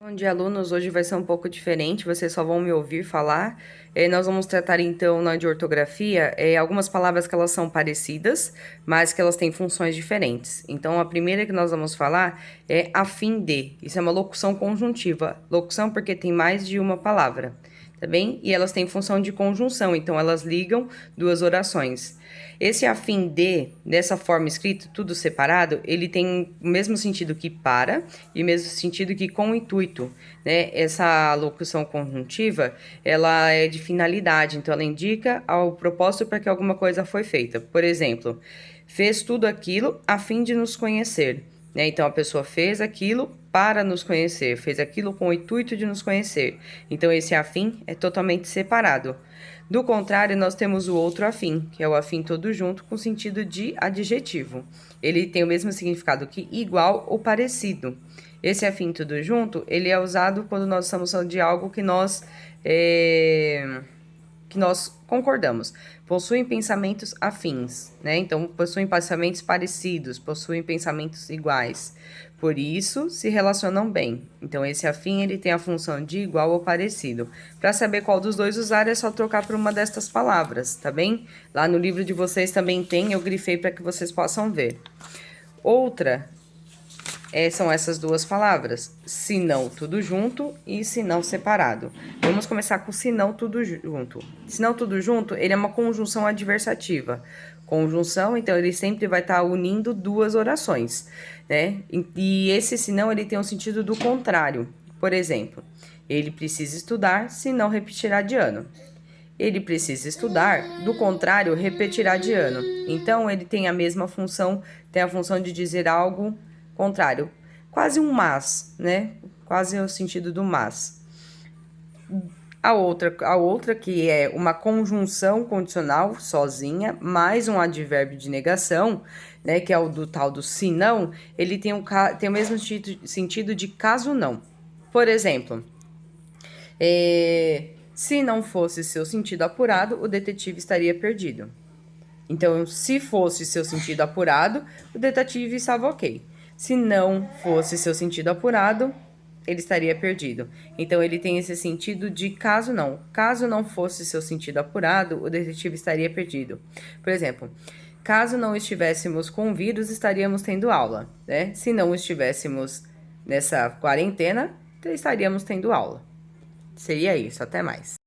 Bom dia, alunos. Hoje vai ser um pouco diferente, vocês só vão me ouvir falar. Nós vamos tratar então na de ortografia algumas palavras que elas são parecidas, mas que elas têm funções diferentes. Então a primeira que nós vamos falar é a fim de. Isso é uma locução conjuntiva. Locução porque tem mais de uma palavra, tá bem? E elas têm função de conjunção, então elas ligam duas orações. Esse a fim de, dessa forma escrita, tudo separado, ele tem o mesmo sentido que para e o mesmo sentido que com intuito, né? Essa locução conjuntiva, ela é de finalidade, então ela indica ao propósito para que alguma coisa foi feita. Por exemplo, fez tudo aquilo a fim de nos conhecer, né? Então a pessoa fez aquilo para nos conhecer, fez aquilo com o intuito de nos conhecer. Então esse afim é totalmente separado. Do contrário, nós temos o outro afim, que é o afim todo junto com sentido de adjetivo. Ele tem o mesmo significado que igual ou parecido. Esse afim tudo junto, ele é usado quando nós estamos falando de algo que nós concordamos. Possuem pensamentos afins, né? Então, possuem pensamentos parecidos, possuem pensamentos iguais. Por isso, se relacionam bem. Então, esse afim, ele tem a função de igual ou parecido. Para saber qual dos dois usar, é só trocar por uma destas palavras, tá bem? Lá no livro de vocês também tem, eu grifei para que vocês possam ver. Outra são essas duas palavras, se não tudo junto e se não separado. Vamos começar com se não tudo junto. Se não tudo junto, ele é uma conjunção adversativa. Conjunção, então ele sempre vai estar unindo duas orações, né? E esse se não, ele tem um sentido do contrário. Por exemplo, ele precisa estudar, senão repetirá de ano. Ele precisa estudar, do contrário, repetirá de ano. Então, ele tem a mesma função, tem a função de dizer algo contrário. Quase um mas, né? Quase o sentido do mas. A outra que é uma conjunção condicional sozinha, mais um advérbio de negação, né? Que é o do tal do se não, ele tem o mesmo sentido de caso não. Por exemplo, se não fosse seu sentido apurado, o detetive estaria perdido. Então, se fosse seu sentido apurado, o detetive estava ok. Se não fosse seu sentido apurado, ele estaria perdido. Então, ele tem esse sentido de caso não. Caso não fosse seu sentido apurado, o detetive estaria perdido. Por exemplo, caso não estivéssemos com o vírus, estaríamos tendo aula, né? Se não estivéssemos nessa quarentena, estaríamos tendo aula. Seria isso, até mais.